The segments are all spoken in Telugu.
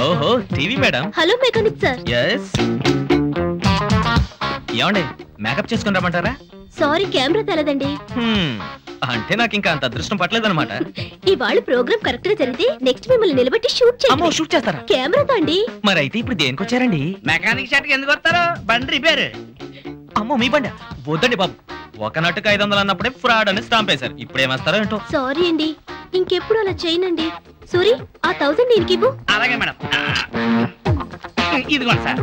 ఓహో TV madam. Hello mechanic sir. Yes. ఏమండి మేకప్ చేసుకుని రమ్మంటారా? సారీ కెమెరా తెలదండి. అంటే నాకు ఇంకా అంత అదృష్టం పట్టలేదన్నమాట. ఇవాళ ప్రోగ్రామ్ కరెక్ట్ గా జరిగితే నెక్స్ట్ మిమ్మల్ని నిలబెట్టి షూట్ చేయండి. అమ్మో షూట్ చేస్తారా? కెమెరాతో అండి. మరి అయితే ఇప్పుడు దేనికి వచ్చారండి? మెకానిక్ షాట్ కి ఎందుకు వస్తారు? బండి రిపేర్. అమ్మో మీ బండి వద్దండి బాబు. ఒక నట్టుకు 500 అన్నప్పుడే ఫ్రాడ్ అని స్టాంప్ వేశారు. ఇప్పుడు ఏమేస్తారో ఏంటో. సారీ అండి, ఇంకెప్పుడు అలా చేయనండి. సూరి ఆ 1000 దీనికి ఇవ్వు. అలాగే మేడం. ఇదిగోండి సార్.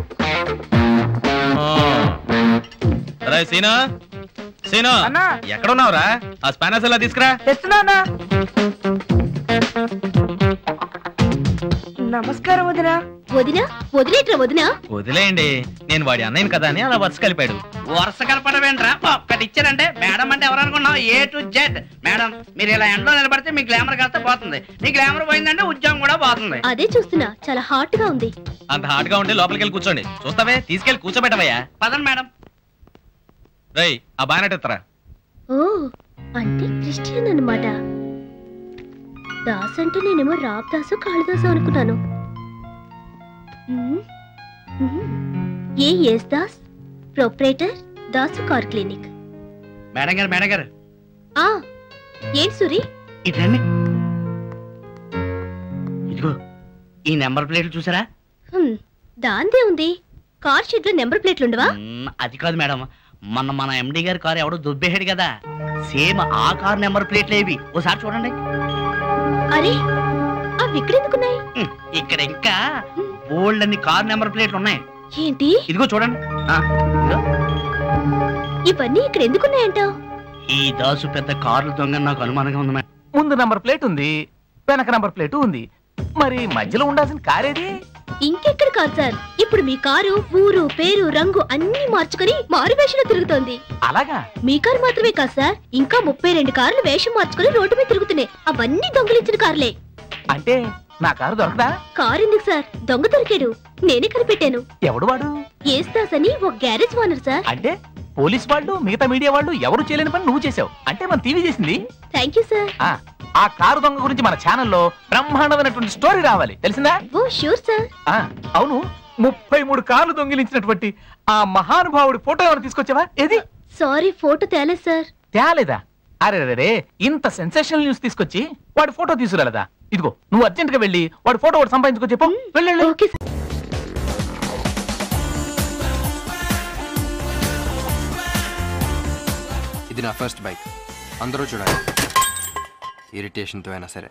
సీనా సీనా ఎక్కడ ఉన్నావురా? ఆ స్పానర్స్ ఎలా తీసుకురా. నమస్కారం వదినా. వదినా? వదిలేట్రా వదినా? వదిలేయండి, నేను వాడి అన్నయ్యను కదా అని అలా వరుస కలిపాడు. వరుస కలపడమేంట్రా? ఒక్కటి ఇచ్చారంటే మేడం అంటే ఎవరు అనుకున్నావు? A to Z. మేడం మీరు ఇలా ఎండలో నిలబడితే మీ గ్లామర్ కాస్త పోతుంది. మీ గ్లామర్ పోయిందంటే ఉద్యోగం కూడా పోతుంది. అదే చూస్తున్నా, చాలా హాట్ గా ఉంది. అంత హాట్ గా ఉంటే లోపలికి వెళ్ళి కూర్చోండి. చూస్తావే, తీసుకెళ్లి కూర్చోబెట్టవయ్యా. పదండి మేడం. రై ఆ బానెట్ ఎత్తరా. ఓ అంటే క్రిస్టియన్ అన్నమాట. దాస్ అంటే నేనేమో రాబ్దాసు కాళిదాసు అనుకున్నాను. A S Das, proprietor Dasu car clinic. Madam గారు మేడం గారు. ఏంటి సూరి? ఇదండి, ఇదిగో ఈ నెంబర్ ప్లేట్లు చూసారా? దాందే ఉంది. కార్ షెడ్ లో నెంబర్ ప్లేట్లు ఉండవా? అది కాదు మేడం, మన ఎండి గారి కారు ఎవడో దుబ్బేసాడు కదా, సేమ్ ఆ కార్ నెంబర్ ప్లేట్లు ఏవి ఓసారి చూడండి. అరే అవి ఇక్కడ ఎందుకున్నాయి? ఇక్కడ ఇంకా బోల్డ్ అన్ని కార్ నెంబర్ ప్లేట్లు ఉన్నాయి. ఏంటి? ఇదిగో చూడండి. ఇవన్నీ ఇక్కడ ఎందుకున్నాయంటావు? ఈ దాసు పెద్ద కార్లు దొంగ నాకు అనుమానంగా ఉంది. ముందు నంబర్ ప్లేట్ ఉంది, వెనక నంబర్ ప్లేట్ ఉంది, మరి మధ్యలో ఉండాల్సిన కారేది? ఇంకెక్కడ కాదు సార్, ఇప్పుడు మీ కారు ఊరు పేరు రంగు అన్ని మార్చుకుని మారు వేషంలో తిరుగుతోంది. అలాగా? మీ కారు మాత్రమే కాదు సార్, ఇంకా 32 కార్లు వేషం మార్చుకుని రోడ్డు మీద తిరుగుతున్నాయి. అవన్నీ దొంగలించిన కార్లే. అంటే నా కారు దొరకదా? కారు ఎందుకు సార్, దొంగ దొరికాడు, నేనే కనిపెట్టాను. ఎవడు వాడు? ఏస్తాస్ అని ఒక గ్యారేజ్ ఓనర్ సార్. అంటే పోలీస్ వాళ్ళు మిగతా మీడియా వాళ్ళు ఎవరు చేయలేని పని నువ్వు చేసావు అంటే మన టీవీ చేసింది. Thank you sir. ఆ కారు దొంగ గురించి మన ఛానల్లో బ్రహ్మాండమైనటువంటి స్టోరీ రావాలి, తెలిసిందా? Oh sure sir. అవును, 33 కార్లు దొంగిలించినటువంటి ఆ మహానుభావుడి ఫోటో ఏమైనా తీసుకొచ్చావా? ఏది? సారీ ఫోటో తేలేదు సార్. తేలేదా? అరే ఇంత సెన్సేషనల్ న్యూస్ తీసుకొచ్చి వాడి ఫోటో తీసుకురాలేదా? ఇదిగో నువ్వు అర్జెంట్ గా వెళ్ళి వాడి ఫోటో ఒకటి సంపాదించుకో. చెప్పు. వెళ్ళండి. Okay sir. ఇది నా ఫస్ట్ బైక్, అందరూ చూడాలి, ఇరిటేషన్తో అయినా సరే.